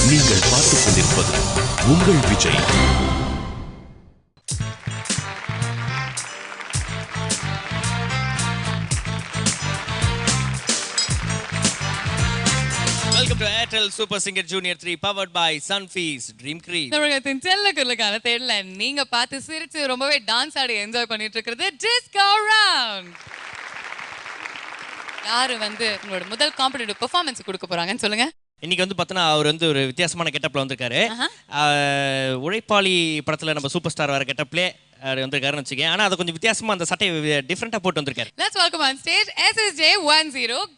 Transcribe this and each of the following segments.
நீங்கள் பார்த்துக் கொண்டிருப்பது உங்கள் Vijay. Welcome to Airtel Super Singer Junior 3 powered by Sunfeast Dream Cream. தமிழகத்தின் செல்லக்குள்ளுக்கான தேடல நீங்க பார்த்து சிரிச்சு ரொம்பவே டான்ஸ் ஆடி என்ஜாய் பண்ணிட்டு இருக்கிறது டிஸ்கோ ரவுண்ட். யாரு உங்களோட முதல் காம்படிட்டிவ் பெர்ஃபார்மன்ஸ் கொடுக்க போறாங்கன்னு சொல்லுங்க. இன்னைக்கு பார்த்தனா அவர் ஒரு வித்தியாசமான கெட்டப்ல வந்திருக்காரு. உழைப்பாளி படத்துல நம்ம சூப்பர் ஸ்டார் வர கெட்டப்ல வந்திருக்காருன்னு வச்சுக்கேன். ஆனா அது கொஞ்சம் வித்தியாசமா அந்த சட்டையை டிஃபரெண்டா போட்டு வந்திருக்காரு. Let's welcome on stage SSJ10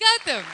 Gautam.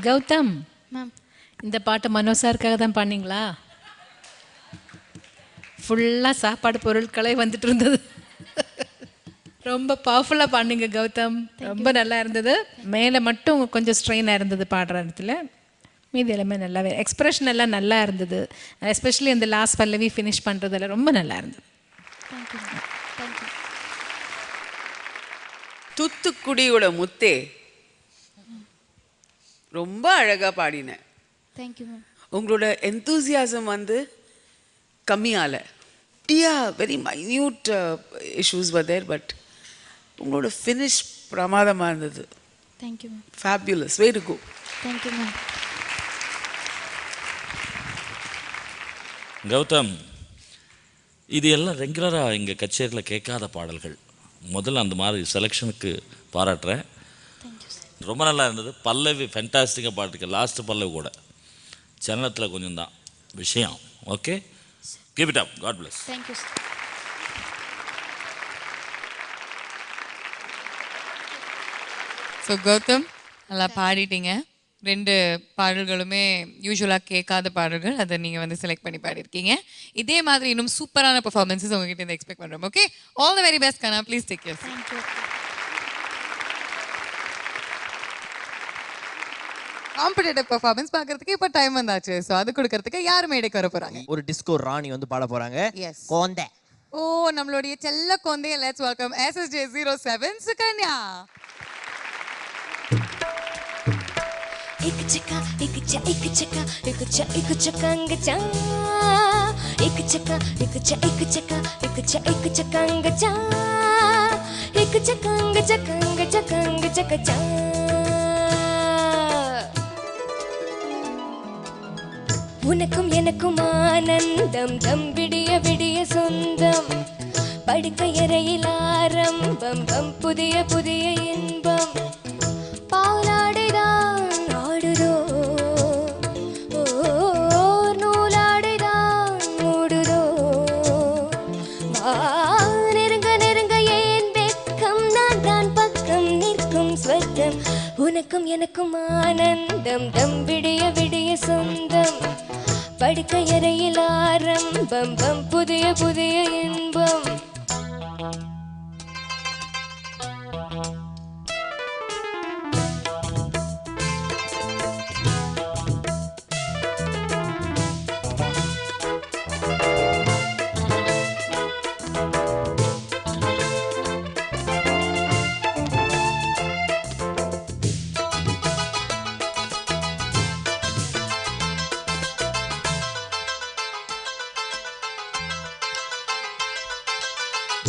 Gautam ma'am, இந்த பாட்டு மனோ சாருக்காக தான் பண்ணீங்களா? ஃபுல்லாக சாப்பாடு பொருட்களே வந்துட்டு இருந்தது. ரொம்ப பவர்ஃபுல்லாக பண்ணீங்க கௌதம், ரொம்ப நல்லா இருந்தது. மேலே மட்டும் கொஞ்சம் ஸ்ட்ரெயினாக இருந்தது பாடுற இடத்துல, மீதி எல்லாமே நல்லாவே எக்ஸ்ப்ரெஷன் எல்லாம் நல்லா இருந்தது. எஸ்பெஷலி இந்த லாஸ்ட் பல்லவி ஃபினிஷ் பண்ணுறதெல்லாம் ரொம்ப நல்லா இருந்தது. தூத்துக்குடியோட முத்தே ரொம்ப அழகாக பாடினேன். Thank you ma'am. உங்களோட எந்தூசியாசம் கம்மியால very minute issues were there, but உங்களோட ஃபினிஷ் பிரமாதமாக இருந்தது. Thank you ma'am. Fabulous, way to go. Thank you ma'am. Gautham, இது எல்லாம் ரெகுலராக இங்கே கச்சேரியில் கேட்காத பாடல்கள். முதல்ல அந்த மாதிரி செலெக்ஷனுக்கு பாராட்டுறேன். ரொம்ப நல்லா இருந்தது. பல்லவி ஃபென்டாஸ்டிக்காக பாட்டுருக்கு. லாஸ்ட்டு பல்லவி கூட சரணத்தில் கொஞ்சம் தான் விஷயம். Okay, keep it up. God bless. Thank you sir. So Gautam, நல்லா பாடிட்டீங்க. 2 பாடல்களுமே யூஸ்வலாக கேட்காத பாடல்கள், அதை நீங்கள் வந்து செலக்ட் பண்ணி பாடியிருக்கீங்க. இதே மாதிரி இன்னும் சூப்பரான பெர்ஃபார்மன்ஸஸ் உங்ககிட்ட இருந்து எக்ஸ்பெக்ட் பண்ணுறோம். Okay, all the very best கனா. Please take care. Thank you. Competitive performance பார்க்கறதுக்கு இப்போ டைம் வந்தாச்சு. ஸோ அது கொடுக்கறதுக்கு யார் மேடைக்கு வர போகிறாங்க? ஒரு டிஸ்கோ ராணி வந்து பாட போறாங்க. எஸ், கோந்தை. ஓ, நம்மளுடைய செல்ல கொந்தைய. Let's welcome SSJ07 Sukanya. एक चक्का एक चा एक चक्का एक चा एक चक्कांग चा एक चक्का एक चा एक चक्का एक चा एक चक्कांग चा एक चक्कांग चक्कांग चक्कांग चक्का चा உனக்கும் எனக்கும் ஆனந்தம் தம் விடிய விடிய சொந்தம் படுக்கையறையில் ஆரம்பம் பம் புதிய புதிய இன்பம் பாலாடைதான் ஆடுதோ நூலாடைதான் மூடுதோ நெருங்க நெருங்க ஏன் வெட்கம் நான் தான் பக்கம் நிற்கும் ஸ்வர்க்கம் உனக்கும் எனக்கும் ஆனந்தம் தம் விடிய விடிய சொந்தம் படுக்கையறையில் ஆரம்பம் பம் புதிய புதிய இன்பம்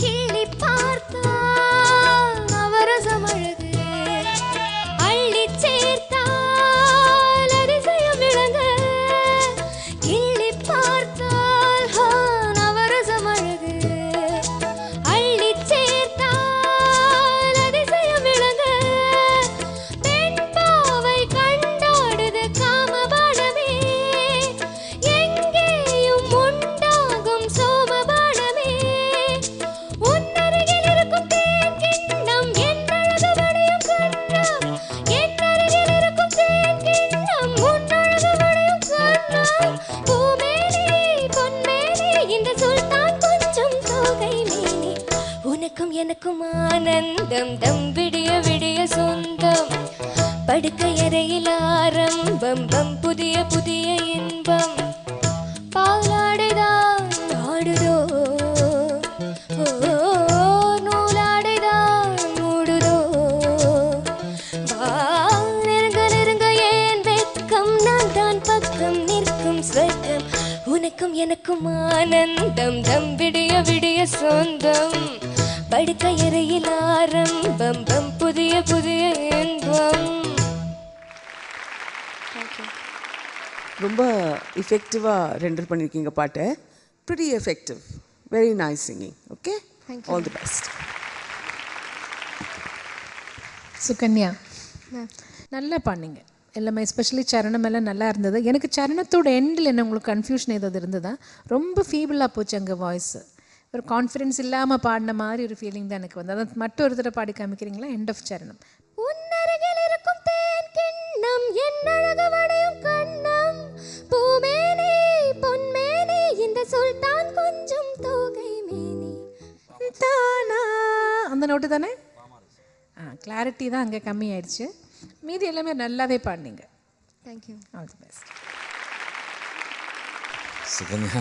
கிள்ளி பார்த்தால் நவரசம் அழகு அள்ளி சேர்த்தால் அதிசயம் விளங்க கிள்ளி பார்த்தால் நவரசம் அழகு அள்ளி சேர்த்தால் அதிசயம் விளங்க பெண் பாவை கண்டாடுது காமபாடமே எங்கேயும் உண்டாகும் சோமபாடமே உன்னருகில் இருக்கும் தேன் கிண்ணம் என்னழகு வடியும் கண்ணம் என்னருகில் இருக்கும் தேன் கிண்ணம் உன்னழகு வடியும் கண்ணம் பூமேனி பொன்மேனி இந்த சுல்தான் கொஞ்சம் தோகை மேனி உனக்கும் எனக்கும் ஆனந்தம் தம் விடிய விடிய சொந்தம் படுக்கையறையில் ஆரம்பம் பம் புதிய புதிய இன்பம் பாலாடைதான் ஆடுதோ நூலாடைதான் மூடுதோ நெருங்க நெருங்க ஏன் வெட்கம் நான் தான் பக்கம் நிற்கும் ஸ்வர்க்கம் உனக்கும் எனக்கும் ஆனந்தம் தம் விடிய விடிய சொந்தம் படுக்கையறையில் ஆரம்பம் பம் புதிய புதிய இன்பம். ரொம்ப எஃபெக்டிவாக ரெண்டர் பண்ணியிருக்கீங்க பாட்டை. Pretty effective, very nice singing. Okay, all the best. Sukanya நல்லா பண்ணீங்க எல்லாமே, எஸ்பெஷலி சரணம் எல்லாம் நல்லா இருந்தது. எனக்கு சரணத்தோட எண்டில் என்ன உங்களுக்கு கன்ஃபியூஷன் ஏதாவது இருந்ததா? ரொம்ப ஃபீபிளாக போச்சு அங்கே வாய்ஸ், ஒரு கான்ஃபிடென்ஸ் இல்லாமல் பாடின மாதிரி ஒரு ஃபீலிங் தான் எனக்கு வந்து. அதான் மட்டும் ஒரு தடவை பாடி காமிக்கிறீங்களா? எண்ட் ஆஃப் சரணம். உன்னருகில் இருக்கும் தேன் கிண்ணம் என்னழகு வடியும் கண்ணம் பூமேனி பொன்மேனி இந்த சுல்தான் கொஞ்சம் தோகை மேனி தானா அந்த நோட்டு தானே? கிளாரிட்டி தான் அங்கே கம்மி ஆயிடுச்சு. மீதி எல்லாமே நல்லாவே பாடினீங்க. Thank you. All the best. Sukanya,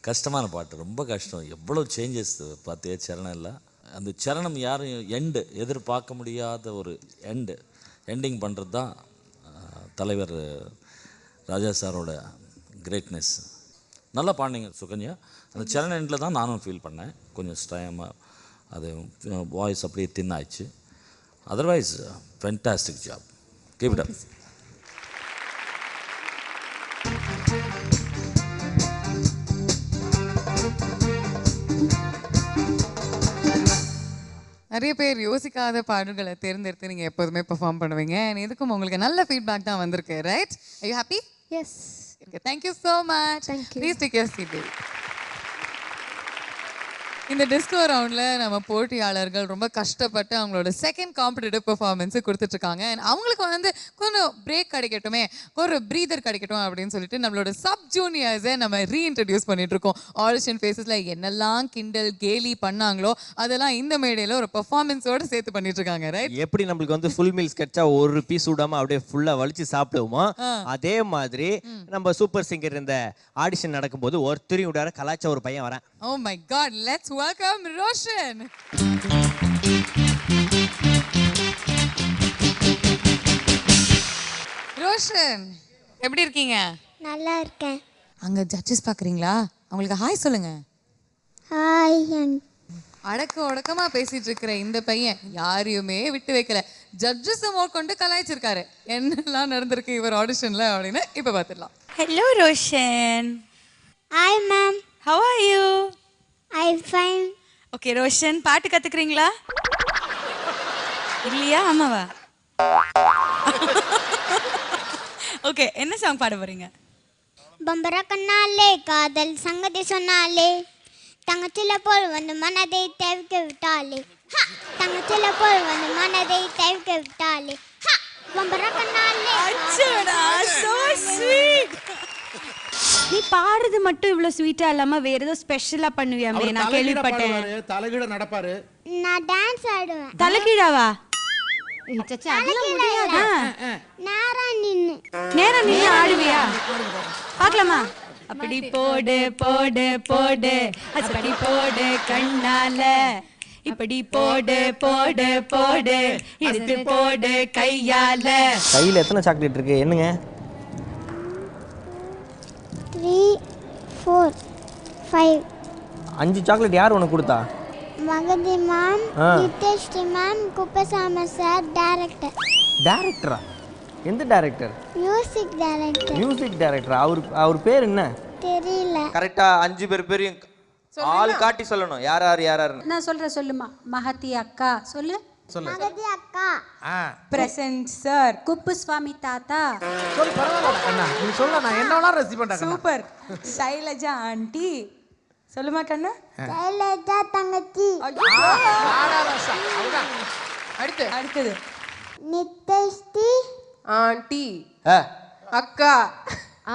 கஷ்டமான பாட்டு, ரொம்ப கஷ்டம். எவ்வளோ சேஞ்சஸ் பார்த்தியா சரணம் எல்லாம். அந்த சரணம் யாரும் எண்டு எதிர்பார்க்க முடியாத ஒரு எண்டிங் பண்ணுறது தான் தலைவர் ராஜா சாரோட கிரேட்னஸ். நல்லா பாடினீங்க சுகன்யா. அந்த சரண எண்டில் தான் நானும் ஃபீல் பண்ணேன். கொஞ்சம் ஸ்டைமாக அது வாய்ஸ் அப்படியே தின்னாயிடுச்சு. Otherwise fantastic job, keep it up. நிறைய பேர் யோசிக்காத பாடல்களை தேர்ந்தெடுத்து நீங்கள் எப்போதுமே பெர்ஃபார்ம் பண்ணுவீங்க. இதுக்கும் உங்களுக்கு நல்ல ஃபீட்பேக் தான் வந்திருக்கு, right? Are you happy? Yes. Okay, thank you so much. Thank you. Please take your seat, baby. இந்த டிஸ்கோ ரவுண்ட்ல நம்ம போட்டியாளர்கள் ரொம்ப கஷ்டப்பட்டு அவங்களோட செகண்ட் காம்படிட்டிவ் பெர்ஃபார்மன்ஸ் கொடுத்துட்டு இருக்காங்க. அவங்களுக்கு வந்து கொஞ்சம் பிரேக் கிடைக்கட்டுமே, ஒரு பிரீதர் கிடைக்கட்டும் அப்படின்னு சொல்லிட்டு நம்மளோட சப் ஜூனியர்ஸை நம்ம ரீஇன்ட்ரடியூஸ் பண்ணிட்டு இருக்கோம். ஆடிஷன் ஃபேஸஸ்ல என்னெல்லாம் கிண்டல் கேலி பண்ணாங்களோ அதெல்லாம் இந்த மேடையில ஒரு பெர்ஃபார்மன்ஸோட சேர்த்து பண்ணிட்டு இருக்காங்க. ரைட்? எப்படி நம்மளுக்கு வந்து ஃபுல் மீல்ஸ் கிடைச்சா ஒரு பீஸ் விடாம அப்படியே ஃபுல்லா வலிச்சு சாப்பிடுவோமோ அதே மாதிரி நம்ம சூப்பர் சிங்கர் இந்த ஆடிஷன் நடக்கும்போது ஒருத்தரையும் விடாத கலாச்ச ஒரு பையன் வரேன். Oh my God, let's welcome Roshan. Roshan, எப்படி இருக்கீங்க? நல்லா இருக்கேன். அங்க ஜட்ஜஸ் பாக்குறீங்களா? அவங்களுக்கு ஹாய் சொல்லுங்க. ஹாய். ஒடக்கமா பேசிட்டு இருக்கிற இந்த பையன் யாரையுமே விட்டு வைக்கல. ஜட்ஜஸ் கொண்டு கலாய்ச்சிருக்காரு. என்னெல்லாம் நடந்திருக்கு இவர் ஆடிஷன்ல அப்படின்னு இப்ப பாத்துடலாம். Hello Roshan. Hi ma'am. How are you? I'm fine. Okay Roshan, பாட்டு கத்துக்கிறீங்களா? இல்லையா? ஆமாவா? ஓகே, என்ன சாங் பாட போறீங்க? பம்பர கண்ணாலே காதல் சங்கதி சொன்னாலே தங்கச்சில போல் வந்து மனதை தவிக்க விட்டாலே தங்கச்சில போல் வந்து மனதை தவிக்க விட்டாலே பம்பர கண்ணாலே. அச்சடா, so sweet. நீ பாடுறது மட்டும் இவ்வளவு ஸ்வீட்டா இல்லாம வேற ஏதோ ஸ்பெஷலா பண்ணுவியாமே, நான் கேள்விப்பட்டேன். தலைகீழ நடப்பாரு. நான் டான்ஸ் ஆடுவேன். தலைகீழாவா? நேரா நின்னு ஆடுவியா? பார்க்கலாமா? அப்படி போடு போடு போடு, அப்படி போடு கண்ணால, இப்படி போடு போடு போடு, எடுத்து போடு கையால. கையில எத்தனை சாக்லேட் இருக்கு? என்னங்க? 3 4 5. 5 சாக்லேட் யார் உனக்கு கொடுத்தா? Mahathi ma'am, Nithyashree ma'am, Kuppusamy sir, director. டைரக்டரா? எந்த director? Music director. Music director. அவர் பேர் என்ன? தெரியல. கரெக்டா 5 பேரையும் ஆள் காட்டி சொல்லணும். யார் யாருன்னு. நான் சொல்றேன், சொல்லுமா. மகதி அக்கா சொல்லு. மகதி அக்கா. பிரசன்ட் சார், குப்புஸ்வாமி தாத்தா. சொல்லு, பரவாயில்லை கண்ணா, நீ சொல்ல, நான் என்னவெல்லாம் ரசிப்பேன் கண்ணா. சூப்பர். சைலஜா ஆண்டி. சொல்லுமா கண்ணா. சைலஜா தங்கச்சி. அடுத்தது நித்யஸ்ரீ ஆண்டி அக்கா.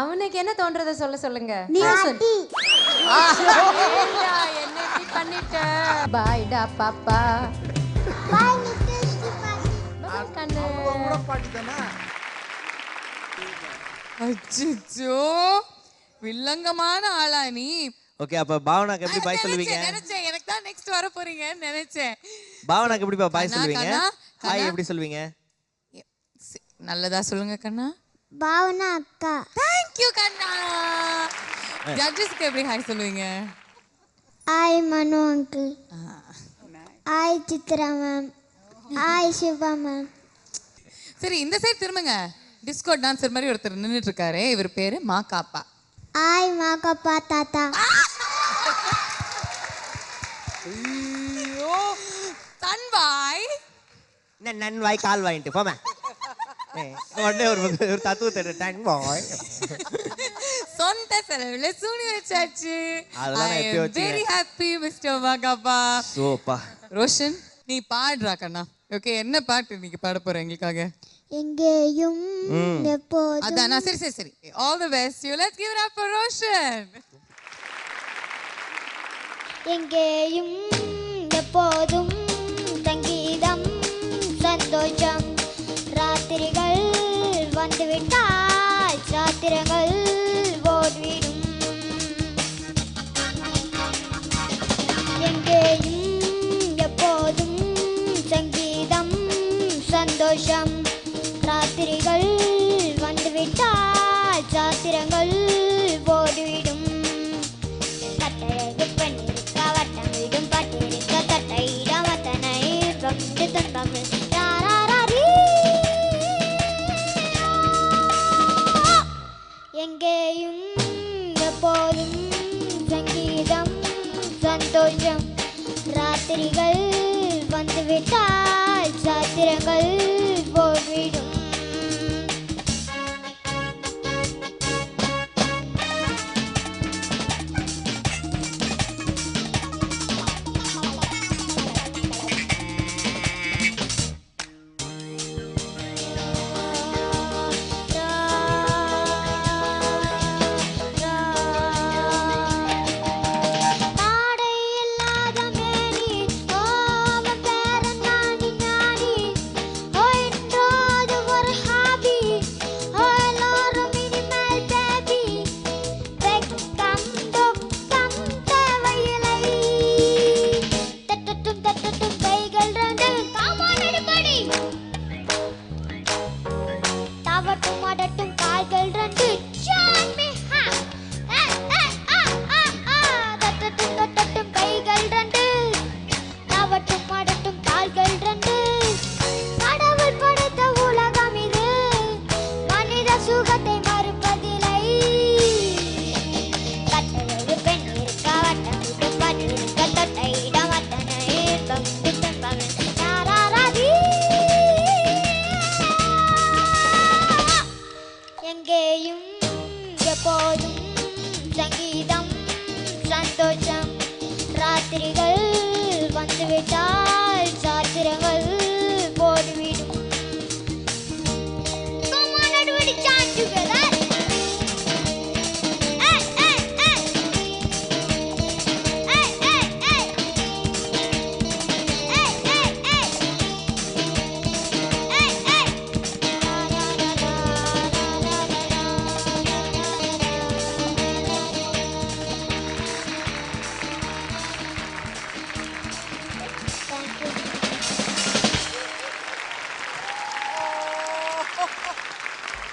அவனுக்கு என்ன தோன்றத சொல்லுங்க. நீ சொல்லு. என்ன இப்படி பண்ணிட்ட? பாய்டா பாப்பா. பாய் நித்யஸ்ரீ பாட்டி. பாய் கண்ணு. கூட பாட்டி தானே. அச்சோ, வில்லங்கமான ஆளா நீ. ஓகே, அப்ப பாவனாக்கு எப்படி பாய் சொல்லுவீங்க? நினைச்சேன் எனக்கு தான் நெக்ஸ்ட் வர போறீங்கன்னு நினைச்சேன். பாவனாக்கு எப்படி பாய் சொல்லுவீங்க? ஹாய் எப்படி சொல்லுவீங்க? நல்லதா சொல்லுங்க கண்ணா. பாவனா அக்கா. Thank you கண்ணா. ஜட்ஜஸ்க்கு எப்படி ஹாய் சொல்லுவீங்க? Hi Manu uncle. Hi Chitra ma'am. Hi Siva ma'am. சரி, இந்த சைடு திரும்புங்க. டிஸ்கோ டான்சர் மாதிரி ஒருத்தர் நின்னுட்டு இருக்காரு. இவர் பேரு மாகாப்பா. ஹாய் மாகாப்பா தாத்தா. ஐயோ, தன்வாய். நன்வாய் கால் வாங்கிட்டு போமே. உடனே ஒரு தத்துவத்தை டன் பாய். சொந்த செலவுல சூனி வச்சாச்சு. அதெல்லாம் நான் எப்பயோ வச்சேன். Very happy mister Makapa. சோப்பா. ரோஷன், நீ பாடுறா கண்ணா. ஓகே, என்ன பாட்டு நீங்க பாட போற எங்களுக்காக? எங்கேயும் எப்போதும். அதானா? சரி. All the best you. Let's give it up for Roshan. எங்கேயும் எப்போதும் சங்கீதம் சந்தோஷம். ராத்திரிகள் வந்துவிட்டால் சாத்திரங்கள் ஓடிவிடும். எங்கேயும் எப்போதும் சங்கீதம் சந்தோஷம். ராத்திரிகள் வந்துவிட்டால் சாத்திரங்கள் ஓடிவிடும். கட்டழகு பெண்ணிருக்க வட்டம் விடும் பட்டிருக்க தட்டையிடம் அத்தனை பக்தி துன்பம். எங்கேயும் எப்போதும் சங்கீதம் சந்தோஷம். ராத்திரிகள் வந்துவிட்டால் சாத்திரங்கள் போய்விடும். கேட்டால் சாத்திரங்கள் போய்விடும். Come on, everybody chant together. Hey, hey, hey. Hey, hey, hey. Hey, hey, hey. Hey, hey.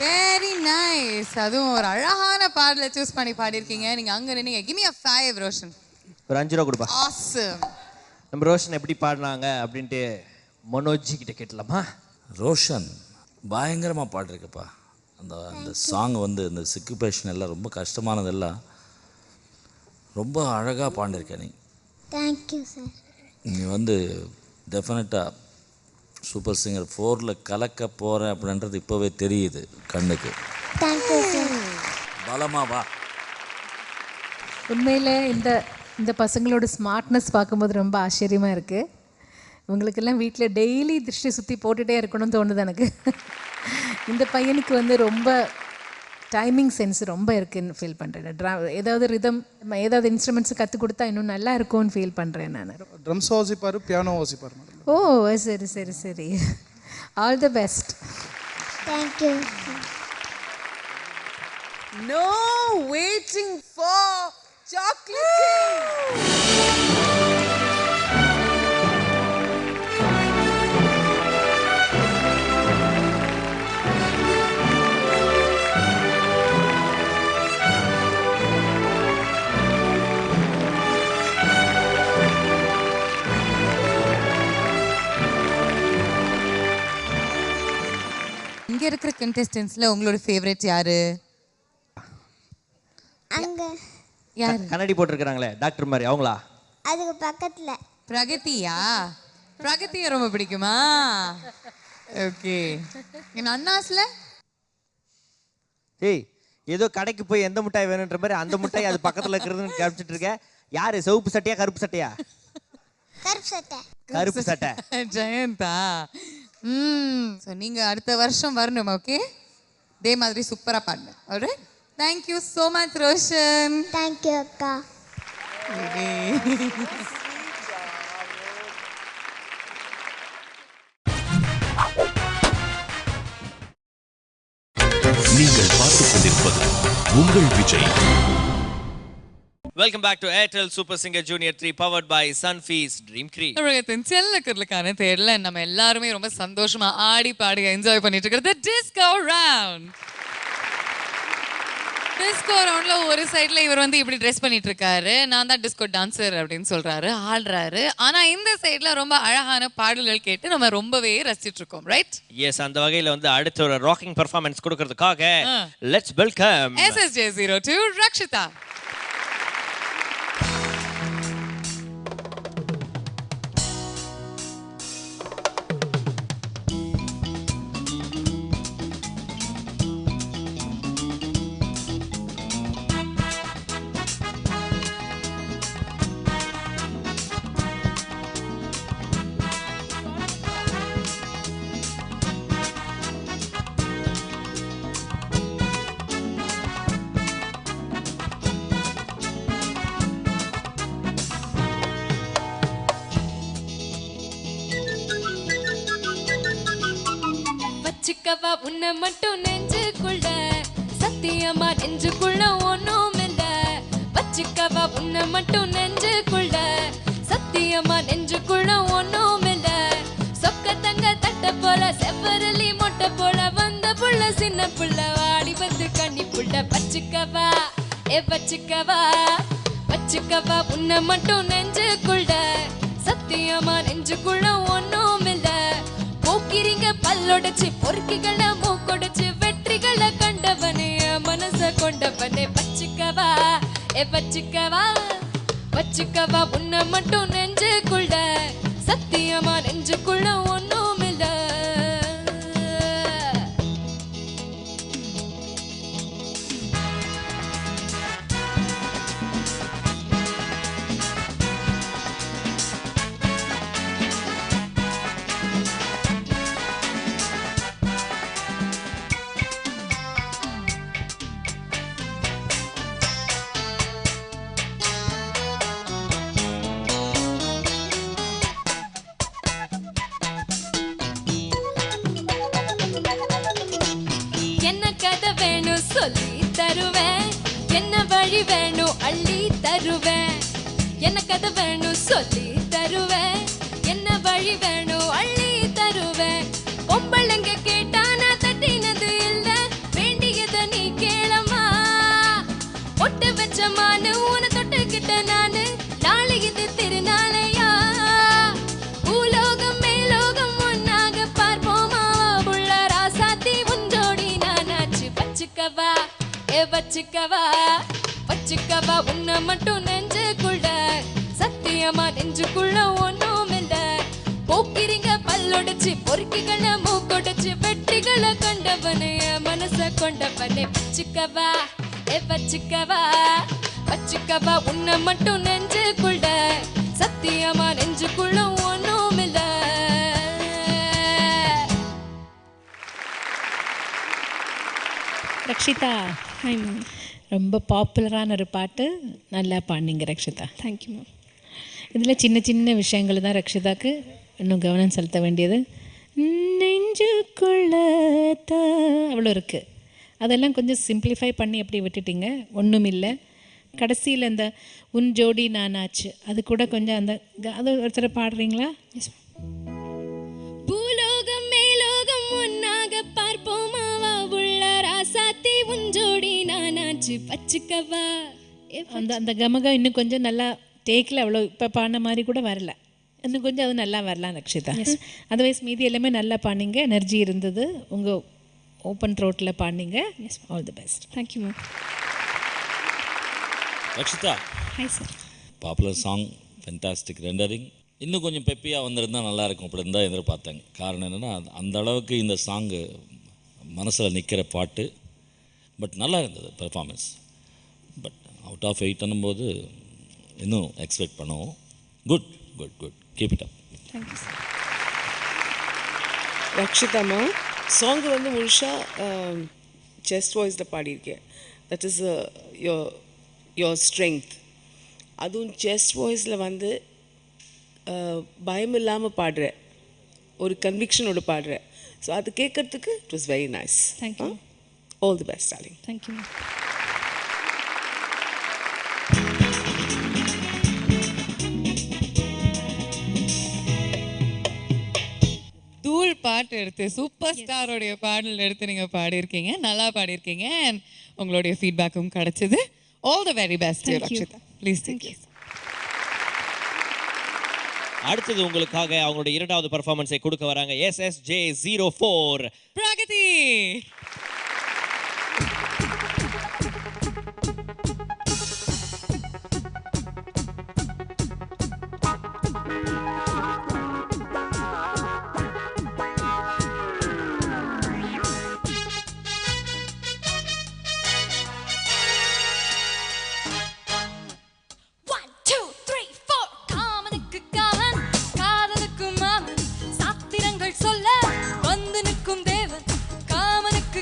Very nice. அதுவும் ஒரு அழகான பாடலை சூஸ் பண்ணி பாடியிருக்கீங்க. நீங்க அங்க நின்னீங்க. Give me a 5 Roshan. ஒரு 5 ரூபா கொடுப்பா. ஆசம். நம்ம ரோஷன் எப்படி பாடினாங்க அப்படின்ட்டு மனோஜி கிட்ட கேட்டலாமா? ரோஷன் பயங்கரமாக பாடிருக்கப்பா. அந்த சாங் வந்து இந்த சிக்குபேஷன் எல்லாம் ரொம்ப கஷ்டமானதெல்லாம் ரொம்ப அழகாக பாடிருக்க நீ. Thank you sir. நீ வந்து டெஃபினட்டாக சூப்பர் சிங்கர் 4ல் கலக்க போகிற அப்படின்றது இப்போவே தெரியுது கண்ணுக்கு. Thank you sir. பலமா வா. உண்மையில் இந்த பசங்களோட ஸ்மார்ட்னஸ் பார்க்கும்போது ரொம்ப ஆச்சரியமாக இருக்குது. இவங்களுக்கெல்லாம் வீட்டில் டெய்லி திருஷ்டி சுற்றி போட்டுகிட்டே இருக்கணும்னு தோணுது எனக்கு. இந்த பையனுக்கு வந்து ரொம்ப டைமிங் சென்ஸ் ரொம்ப இருக்குன்னு ஃபீல் பண்ணுறேன். ஏதாவது ரிதம் ஏதாவது இன்ஸ்ட்ருமெண்ட்ஸ் கற்றுக் கொடுத்தா இன்னும் நல்லா இருக்கும்னு ஃபீல் பண்ணுறேன் நான். Drums வாசிப்பார், piano வாசிப்பார். ஓ சரி சரி சரி. All the best. Thank you. No waiting for chocolate cake. இங்க இருக்கிற கண்டெஸ்டன்ட்ஸ்ல உங்களோட ஃபேவரட் யாரு? அங்க யார்? கண்ணாடி போட்டுருக்காங்களே டாக்டர் மாதிரி அவங்களா? அதுக்கு பக்கத்துல பிரகதியா? பிரகதியை ரொம்ப பிடிக்குமா? ஓகே. என் அண்ணாஸ்ல ஏய் ஏதோ கடைக்கு போய் எந்த மிட்டாய் வேணுன்ற மாதிரி அந்த மிட்டாய் அது பக்கத்துல இருக்கிறதுன்னு காமிச்சிட்டு இருக்க. யாரு சிவப்பு சட்டையா கருப்பு சட்டையா? கருப்பு சட்டை. கருப்பு சட்டை. ஜெயந்தா. ஸோ நீங்க அடுத்த வருஷம் வரணும். ஓகே, இதே மாதிரி சூப்பரா பாடுங்க. Alright. Thank you so much Roshan. Thank you அக்கா. நீங்கள் பார்த்துக் கொண்டிருப்பது உங்கள் Vijay. Welcome back to Airtel super singer junior 3 powered by Sunfeast dream cream. தமிழகத்தின் செல்லக்குரலுக்கான தேர்ல நம்ம எல்லாருமே ரொம்ப சந்தோஷமா ஆடி பாடி என்ஜாய் பண்ணிட்டு இருக்கிறது டிஸ்கோ ரவுண்ட். டிஸ்கோ ரவுண்ட்ல ஒரு சைடுல இவர் வந்து இப்படி ட்ரெஸ் பண்ணிட்டு இருக்காரு, நான் தான் டிஸ்கோ டான்சர் அப்படின்னு சொல்றாரு, ஆடுறாரு. ஆனா இந்த சைடுல ரொம்ப அழகான பாடல்கள் கேட்டு நம்ம ரொம்பவே ரசிச்சிட்டு இருக்கோம். ரைட்? எஸ், அந்த வகையில வந்து அடுத்த ஒரு ராக்கிங் பெர்ஃபார்மன்ஸ் கொடுக்கிறதுக்காக லெட்ஸ் வெல்கம் SSJ02 ரக்ஷிதா. வச்சுக்கவா உன்னை மட்டும் நெஞ்சுக்குள்ள, சத்தியமா நெஞ்சுக்குள்ள ஒண்ணும் இல்ல. வச்சுக்கவா உன்னை மட்டும் நெஞ்சுக்குள்ள, சத்தியமா நெஞ்சுக்குள்ள ஒண்ணும் இல்ல. சொக்க தங்க தட்ட போல செவ்வரலி மொட்டை போல வந்த புள்ள சின்ன புள்ள வாடி வந்து கண்ணி புள்ள. வச்சுக்கவா வச்சுக்கவா வச்சுக்கவா உன்னை மட்டும் நெஞ்சுக்குள்ள, சத்தியமா நெஞ்சுக்குள்ள ஒண்ணும் இல்ல. போக்கிரிங்க பல்லொடைச்சு பொறுக்கிகளை மூக்கொடைச்சு வெற்றிகளை கண்டவனே மனச கொண்டவனே. வச்சுக்கவா வச்சுக்கவா வச்சுக்கவா உன்னை மட்டும் நெஞ்சுக்குள்ள, சத்தியமா நெஞ்சுக்குள்ள ஒண்ணும் இல்ல. சொல்லி தருவேன் என்ன வழி வேணும் அள்ளி தருவேன் என்ன கதை வேணும் சொல்லி தருவேன் என்ன வழி வேணும் அள்ளி தருவேன் பொம்பளைங்க கேட்டா நான் தட்டினது இல்ல வேண்டியத நீ கேளமா ஒட்டு வச்ச மானு உன தொட்டுக்கிட்ட நானு நாளை இது திருநாளையா பூலோகம் மேலோகம் ஒன்னாக பார்ப்போமா புள்ள ராசாத்தி உஞ்சோடி நானாச்சு வச்சுக்கவா வச்சுக்கவா வச்சுக்கவா உன்னை மட்டும் நெஞ்சுக்குள்ள சத்தியமா நெஞ்சுக்குள்ள ஒண்ணும் இல்ல போக்கிரிங்க பல்லொடைச்சு பொறுக்கிகளை மூக்கொடைச்சு வெற்றிகளை கொண்டவனே மனச கொண்டவனே வச்சுக்கவா வச்சுக்கவா வச்சுக்கவா உன்னை மட்டும் நெஞ்சுக்குள்ள சத்தியமா நெஞ்சுக்குள்ள ஒண்ணும் இல்ல ரக்ஷிதா ஹாய் மேம் ரொம்ப பாப்புலரான ஒரு பாட்டு நல்லா பாடினீங்க ரக்ஷிதா. Thank you ma'am. இதில் சின்ன சின்ன விஷயங்கள் தான் ரக்ஷிதாக்கு இன்னும் கவனம் செலுத்த வேண்டியது. நெஞ்சுக்குள்ள அவ்வளோ இருக்குது, அதெல்லாம் கொஞ்சம் சிம்பிளிஃபை பண்ணி அப்படி விட்டுட்டீங்க. ஒன்றும் இல்லை. கடைசியில் அந்த உன் ஜோடி நானாச்சு அது கூட கொஞ்சம் அந்த அது ஒருத்தர் பாடுறீங்களா? பூலோகம் மேலோகம் ஒன்னாக பார்ப்போமாவா உள்ள ராசாத்தி உன் ஜோடி நானாச்சு வச்சுக்கவா. அந்த அந்த கமகம் இன்னும் கொஞ்சம் நல்லா டேக்கில் அவ்வளோ இப்போ பாடின மாதிரி கூட வரல, இன்னும் கொஞ்சம் அது நல்லா வரலாம் ரக்ஷிதா. அதர்வைஸ் மீதி எல்லாமே நல்லா பாடினீங்க, எனர்ஜி இருந்தது, உங்கள் ஓப்பன் த்ரோட்டில் பாடினீங்க. All the best. Thank you ma'am. Rakshitha, hi sir. Popular song, fantastic rendering. இன்னும் கொஞ்சம் பெப்பியாக வந்திருந்தால் நல்லாயிருக்கும் அப்படின்னு தான் எதிர்பார்த்தேங்க. காரணம் என்னென்னா அந்த அளவுக்கு இந்த சாங்கு மனசில் நிற்கிற பாட்டு. பட் நல்லா இருந்தது பெர்ஃபார்மன்ஸ். பட் அவுட் ஆஃப் 8 போது இன்னும் எக்ஸ்பெக்ட் பண்ணுவோம். Good good good, keep it up. Thank you sir. ரக்ஷிதாமா, சாங் வந்து முழுசாக செஸ்ட் வாய்ஸில் பாடியிருக்கேன். That is your strength. அதுவும் செஸ்ட் வாய்ஸில் வந்து பயம் இல்லாமல் பாடுற, ஒரு கன்விக்ஷனோடு பாடுற. ஸோ அது கேட்குறதுக்கு it was very nice. Thank you. All the best darling. Thank you. தூள் பாட்டு எடுத்து சூப்பர் ஸ்டாரோடைய பாடல் எடுத்து நீங்கள் பாடியிருக்கீங்க, நல்லா பாடியிருக்கீங்க. அண்ட் உங்களுடைய ஃபீட்பேக்கும் கிடைச்சது. All the very best Rakshitha. Please take care. அடுத்தது உங்களுக்காக அவங்களுடைய இரண்டாவது பெர்ஃபார்மன்ஸை கொடுக்க வராங்க SSJ04 பிரகதி. சொல்ல வந்து நிற்கும் தேவன் காமனுக்கு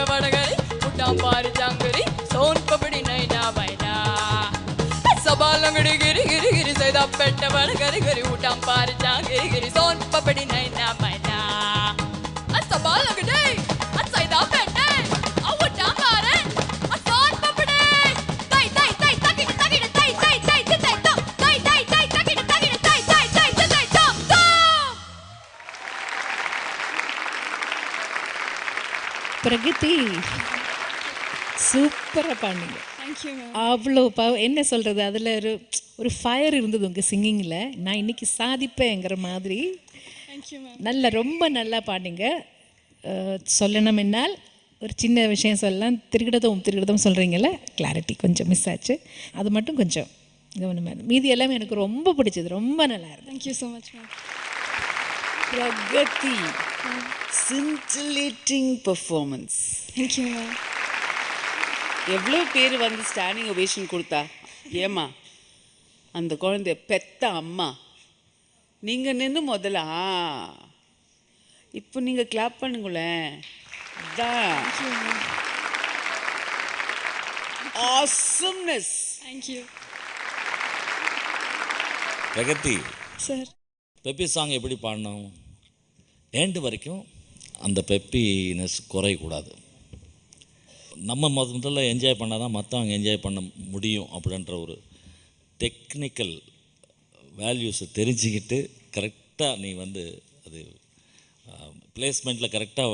வடகரி உட்டாம் பாரு ஜாங்கரி சோன் பபடி நைனா வைனா சபாலங்கடி கிரி கிரி கிரி சைதா பெட்ட வடகரி கரி உட்டாம் பாரு ஜாங்கரி கிரி சோன் பபடி நைனா வைனா சபாலங்கடி சைதா பெட்ட உட்டாம் பாரு சோன் பபடி தை தை தை தகிட தகிட தை தை தை தை தை தை தை தை தகிட தகிட தை தை தை தை டம் டம். பிரகதி சூப்பராக பாடுங்க. Thank you ma'am. அவ்வளோ என்ன சொல்கிறது, அதில் ஒரு ஃபயர் இருந்தது உங்கள் சிங்கிங்கில். நான் இன்னைக்கு சாதிப்பேங்கிற மாதிரி தேங்க்யூ மேம். நல்ல ரொம்ப நல்லா பாடுங்க. சொல்லணும் என்னால் ஒரு சின்ன விஷயம் சொல்லலாம். திருகிடதும் சொல்கிறீங்கள, கிளாரிட்டி கொஞ்சம் மிஸ் ஆச்சு. அது மட்டும் கொஞ்சம் கவனமாக. மீதி எல்லாமே எனக்கு ரொம்ப பிடிச்சது, ரொம்ப நல்லா இருந்தது. Thank you so much ma'am. Pragathi scintillating performance. Thank you ma'am. எவ்வளோ பேர் வந்து ஸ்டாண்டிங் ஒவேஷன் கொடுத்தா? ஏம்மா அந்த குழந்தைய பெத்த அம்மா நீங்கள் நின்று முதல்ல இப்போ நீங்கள் கிளாப் பண்ணுங்களேன். Awesomeness. Thank you Pragathi sir. Peppy song எப்படி பாடணும்? ஏண்டு வரைக்கும் அந்த பெப்பினஸ் குறையக்கூடாது. நம்ம முதல்ல என்ஜாய் பண்ணால் தான் மற்றவங்க என்ஜாய் பண்ண முடியும் அப்படின்ற ஒரு டெக்னிக்கல் வேல்யூஸை தெரிஞ்சுக்கிட்டு கரெக்டாக நீ வந்து அது பிளேஸ்மெண்ட்டில் கரெக்டாக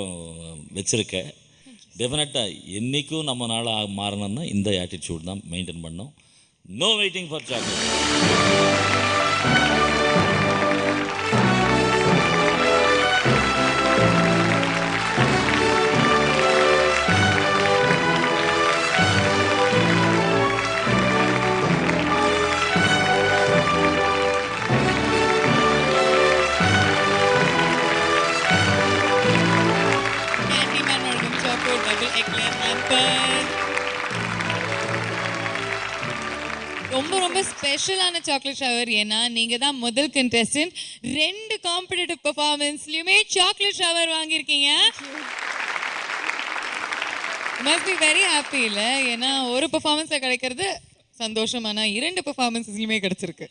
வச்சுருக்க. டெஃபினட்டாக என்றைக்கும் நம்ம நாளாக மாறணும்னா இந்த ஆட்டிடியூட் தான் மெயின்டைன் பண்ணோம். No waiting for chocolate. ரொம்ப ரொம்ப ஸ்பெஷலான சாக்லேட் ஷவர். ஏன்னா நீங்க தான் முதல் கண்டெஸ்டன்ட். 2 காம்படிட்டிவ் பெர்ஃபார்மன்ஸ்லயுமே சாக்லேட் ஷவர் வாங்கியிருக்கீங்க. மஸ்ட் பி வெரி ஹாப்பி இல்ல? ஏன்னா ஒரு பெர்ஃபார்மன்ஸ்ல கிடைக்கிறது சந்தோஷம், ஆனா 2 பெர்ஃபார்மன்ஸ்லயுமே கிடைச்சிருக்கு.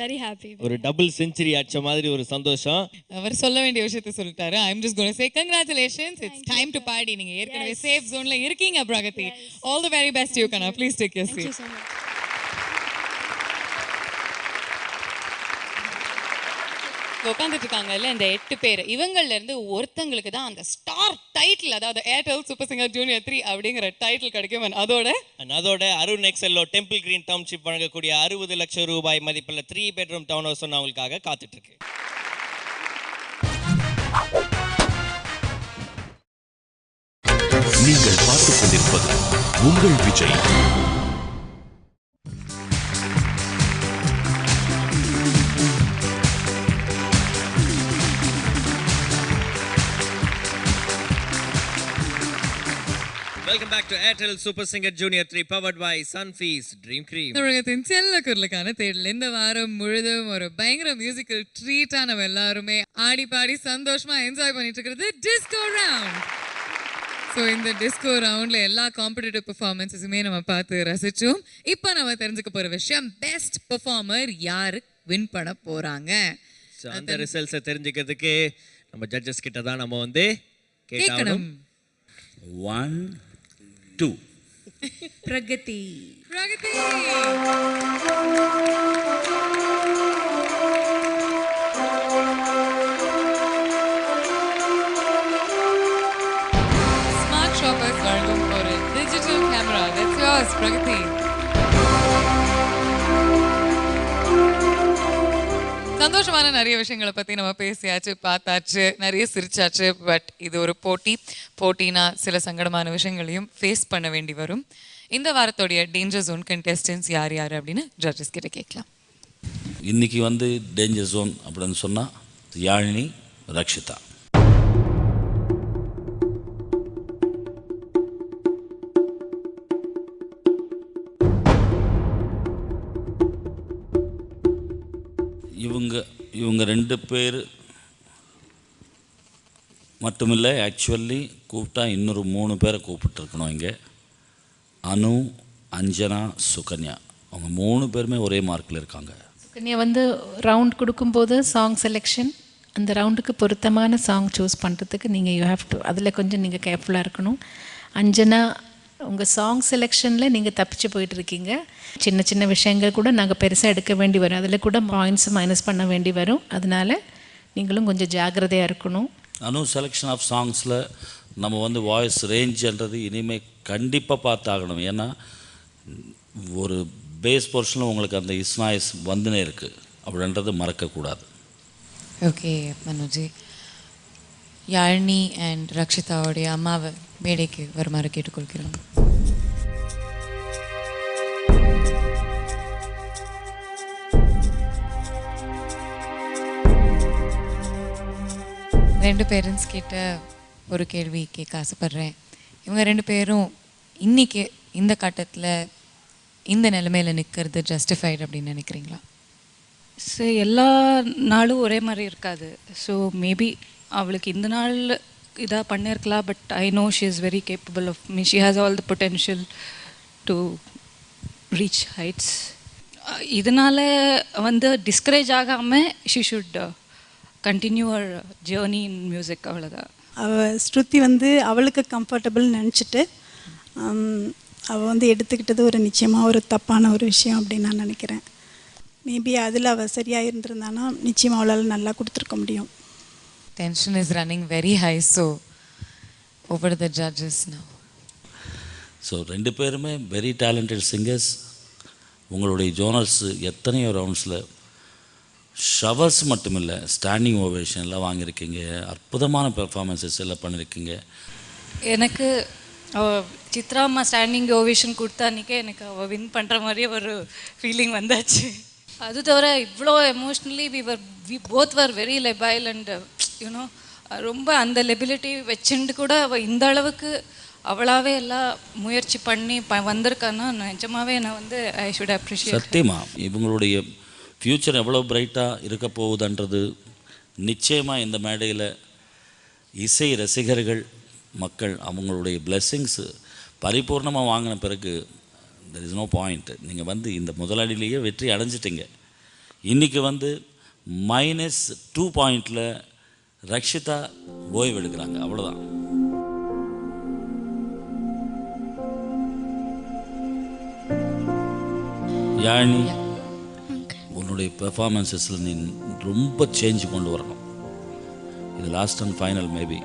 Very happy. ஒரு டபுள் செஞ்சுரி அடிச்ச மாதிரி ஒரு சந்தோஷம். அவர் சொல்ல வேண்டிய விஷயத்தை சொல்லிட்டாரு. I am just going to say congratulations. It's time to party. நீங்க ஏற்கனவே சேஃப் ஜோன்ல இருக்கீங்க Pragathi. All the very best you கனா. Please take your seat. உட்காந்துட்டு இருக்காங்கல்ல இந்த 8 பேர், இவங்கள்ல இருந்து ஒருத்தங்களுக்கு தான் அந்த ஸ்டார் டைட்டில், அதாவது ஏர்டெல் சூப்பர் சிங்கர் ஜூனியர் 3 அப்படிங்கிற டைட்டில் கிடைக்கும். அதோட அருண் எக்ஸெல்லோ டெம்பிள் கிரீன் டவுன்ஷிப் வழங்கக்கூடிய 60 லட்சம் ரூபாய் மதிப்புள்ள 3 பெட்ரூம் டவுன் ஹவுஸ் அவங்களுக்காக காத்துட்டு இருக்கு. நீங்கள் பார்த்துக் கொண்டிருப்பது உங்கள் Vijay. Welcome back to Airtel Super Singer Junior 3 powered by Sunfeast Dream Cream. தமிழகத்தின் செல்ல குரலுக்கான தேடல் இந்த வாரம் முழுதும் ஒரு பயங்கர மியூசிக்கல் ட்ரீட்டா நம்ம எல்லாருமே ஆடி பாடி சந்தோஷமா என்ஜாய் பண்ணிட்டு இருக்கிறது டிஸ்கோ ரவுண்ட். ஸோ இந்த டிஸ்கோ ரவுண்ட்ல எல்லா காம்படிட்டிவ் பெர்ஃபார்மன்ஸஸுமே நம்ம பார்த்து ரசிச்சோம். இப்போ நம்ம தெரிஞ்சுக்க போற விஷயம், பெஸ்ட் பெர்ஃபார்மர் யாரு வின் பண்ண போறாங்க. அந்த ரிசல்ட்ஸை தெரிஞ்சுக்கிறதுக்கு நம்ம ஜட்ஜஸ் கிட்ட தான் நம்ம வந்து கேட்கணும். 1 2 பிரகதி. ஸ்மார்ட் ஷாப்பர்ஸ் வழங்கும் ஒரு digital camera. That's yours Pragathi. சந்தோஷமான நிறைய விஷயங்களை பற்றி நம்ம பேசியாச்சு, பார்த்தாச்சு, நிறைய சிரிச்சாச்சு. பட் இது ஒரு போட்டினா சில சங்கடமான விஷயங்களையும் ஃபேஸ் பண்ண வேண்டி வரும். இந்த வாரத்தோடைய டேஞ்சர் ஜோன் கண்டெஸ்டன்ஸ் யார் யார் அப்படின்னு ஜட்ஜஸ் கிட்ட கேட்கலாம். இன்றைக்கி வந்து டேஞ்சர் ஜோன் அப்படின்னு சொன்னால் யாழினி, ரக்ஷிதா. இவங்க 2 பேர் மட்டுமில்லை, ஆக்சுவலி கூப்பிட்டா இன்னொரு 3 பேரை கூப்பிட்டுருக்கணும் இங்கே. அனு, அஞ்சனா, சுகன்யா, அவங்க 3 பேருமே ஒரே மார்க்கில் இருக்காங்க. சுகன்யா வந்து ரவுண்ட் கொடுக்கும்போது சாங் செலெக்ஷன், அந்த ரவுண்டுக்கு பொருத்தமான சாங் சூஸ் பண்ணுறதுக்கு நீங்கள் யூ ஹேவ் டு அதில் கொஞ்சம் நீங்கள் கேர்ஃபுல்லாக இருக்கணும். அஞ்சனா, உங்கள் சாங் செலெக்ஷனில் நீங்கள் தப்பிச்சு போயிட்டுருக்கீங்க. சின்ன சின்ன விஷயங்கள் கூட நாங்கள் பெருசாக எடுக்க வேண்டி வரும், அதில் கூட பாயிண்ட்ஸ் மைனஸ் பண்ண வேண்டி வரும். அதனால் நீங்களும் கொஞ்சம் ஜாக்கிரதையாக இருக்கணும். அனு, செலெக்ஷன் ஆஃப் சாங்ஸில் நம்ம வந்து வாய்ஸ் ரேஞ்சுன்றது இனிமேல் கண்டிப்பாக பார்த்தாகணும். ஏன்னா ஒரு பேஸ் போர்ஷனில் உங்களுக்கு அந்த இஸ்னாய்ஸ் வந்துனே இருக்குது, அப்படின்றது மறக்கக்கூடாது. ஓகே மனோஜி, யாழினி அண்ட் ரக்ஷிதாவுடைய அம்மாவை மேடைக்கு வருமாறு கேட்டுக்கொள்கிறோம். ரெண்டு பேரண்ட்ஸ் கிட்ட ஒரு கேள்வி கேட்க ஆசைப்பட்றேன். இவங்க 2 பேரும் இன்னைக்கு இந்த கட்டத்தில் இந்த நிலைமையில் நிற்கிறது ஜஸ்டிஃபைடு அப்படின்னு நினைக்கிறீங்களா? ஸோ எல்லா நாளும் ஒரே மாதிரி இருக்காது. ஸோ மேபி அவளுக்கு இந்த நாள் இதாக பண்ணியிருக்கலாம். But I know she is very capable of me. She has all the potential to reach heights. இதனால் வந்து டிஸ்கரேஜ் ஆகாமல் she should continue our journey in music. அவ்வளோதான். ஸ்ருதி வந்து அவளுக்கு கம்ஃபர்டபுள் நினச்சிட்டு அவள் வந்து எடுத்துக்கிட்டது ஒரு நிச்சயமாக ஒரு தப்பான ஒரு விஷயம் அப்படின்னு நான் நினைக்கிறேன். மேபி அதில் அவள் சரியாக இருந்திருந்தானா நிச்சயமாக அவளால் நல்லா கொடுத்துருக்க முடியும். Tension is running very high, so over to the judges now. So 2 பேருமே வெரி டேலண்டட் சிங்கர்ஸ். உங்களுடைய ஜோனர்ஸ் எத்தனையோ ரவுண்ட்ஸில் ஷவர்ஸ் மட்டுமில்லை, ஸ்டாண்டிங் ஓவேஷன்லாம் வாங்கியிருக்கீங்க, அற்புதமான பெர்ஃபார்மன்ஸஸ் எல்லாம் பண்ணியிருக்கீங்க. எனக்கு சித்ரா அம்மா ஸ்டாண்டிங் ஓவேஷன் கொடுத்தா அன்றைக்கே எனக்கு அவள் வின் பண்ணுற மாதிரியே ஒரு ஃபீலிங் வந்தாச்சு. அது தவிர இவ்வளோ emotionally we both were very labile and you know ரொம்ப அந்த லெபிலிட்டி வச்சுட்டு கூட அவள் இந்த அளவுக்கு அவளாவே எல்லாம் முயற்சி பண்ணி வந்திருக்கான்னா நிஜமாவே நான் வந்து ஐ ஷுட் அப்ரிஷியேட். சத்தியமா இவங்களுடைய ஃப்யூச்சர் எவ்வளோ பிரைட்டாக இருக்க போகுதுன்றது நிச்சயமாக இந்த மேடையில் இசை ரசிகர்கள் மக்கள் அவங்களுடைய பிளெஸ்ஸிங்ஸ் பரிபூர்ணமாக வாங்கின பிறகு தெர் இஸ் நோ பாயிண்ட். நீங்கள் வந்து இந்த முதலாளிலேயே வெற்றி அடைஞ்சிட்டிங்க. இன்றைக்கி வந்து -2 பாயிண்டில் ரக்ஷிதா ஓய்வு எடுக்கிறாங்க, அவ்வளோதான். யாழினி, உன்னுடைய பெர்ஃபார்மன்ஸஸில் நீ ரொம்ப சேஞ்ச் கொண்டு வரணும். இது லாஸ்ட் அண்ட் ஃபைனல் மேபி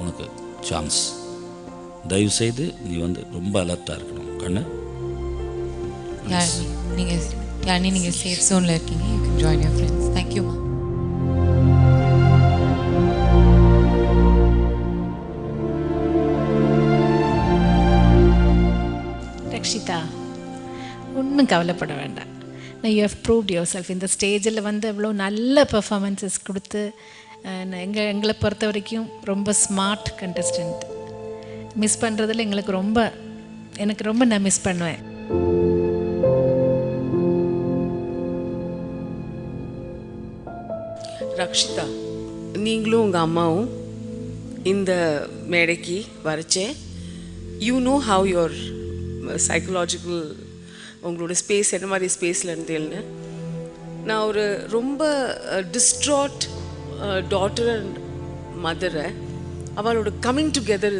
உனக்கு சான்ஸ். தயவுசெய்து நீ வந்து ரொம்ப அலர்ட்டாக இருக்கணும். கண்ணு, நீங்கள் சேஃப் ஜோனில் இருக்கீங்க. You can join your friends. தேங்க்யூம்மா. ரக்ஷிதா, ஒன்றும் கவலைப்பட வேண்டாம். நான் you have proved yourself. இந்த ஸ்டேஜில் வந்து எவ்வளோ நல்ல பெர்ஃபார்மன்ஸஸ் கொடுத்து எங்களை பொறுத்த வரைக்கும் ரொம்ப ஸ்மார்ட் கண்டஸ்டன்ட். மிஸ் பண்ணுறதில் எனக்கு ரொம்ப நான் மிஸ் பண்ணுவேன். ரக்ஷிதா, நீங்களும் உங்கள் அம்மாவும் இந்த மேடைக்கு வரச்சே you know how your psychological உங்களோட ஸ்பேஸ் என்ன மாதிரி ஸ்பேஸில் இருந்தேன்னு. நான் ஒரு ரொம்ப டிஸ்ட்ராட் டாட்டர் அண்ட் மதரை அவளோட கம்மிங் டுகெதர்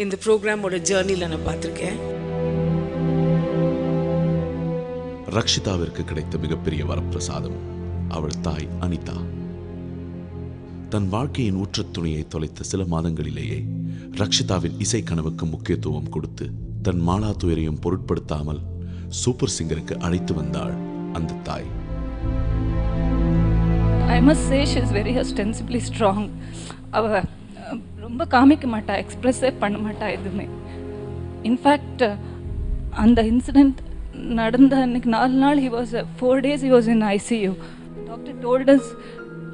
இந்த ப்ரோக்ராமோட ஜேர்னியில் நான் பார்த்துருக்கேன். ரக்ஷிதாவிற்கு கிடைத்த மிகப்பெரிய வரப்பிரசாதம் அவள் தாய் அனிதா. தன் வாழ்க்கையின் ஊற்றத் துணையை தொலைத்த சில மாதங்களிலேயே ரக்ஷிதாவின் இசை கனவுக்கு முக்கியத்துவம் கொடுத்து தன் மாலா துயரையும் பொருட்படுத்தாமல் சூப்பர் சிங்கருக்கு அழைத்து வந்தாள் அந்த தாய். I must say she is very ostensibly strong. அவ ரொம்ப காமிக்க மாட்டா, எக்ஸ்பிரஸே பண்ண மாட்டா எதுவுமே. இன்ஃபேக்ட் அந்த இன்சிடெண்ட் நடந்த அன்னைக்கு 4 நாள் he was 4 days he was in ICU. Doctor told us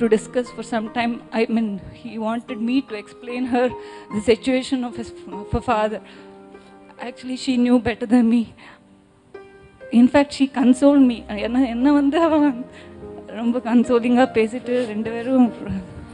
to discuss for some time. I mean, he wanted me to explain her the situation of his father. Actually, she knew better than me. In fact, she consoled me. என்ன வந்து அவன் ரொம்ப கன்சோலிங்காக பேசிட்டு 2 பேரும்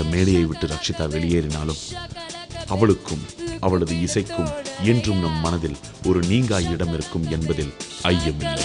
இந்த மேடையை விட்டு ரக்ஷிதா வெளியேறினாலும் அவளுக்கும் அவளது இசைக்கும் என்றும் நம் மனதில் ஒரு நீங்கா இடம் இருக்கும் என்பதில் ஐயமில்லை.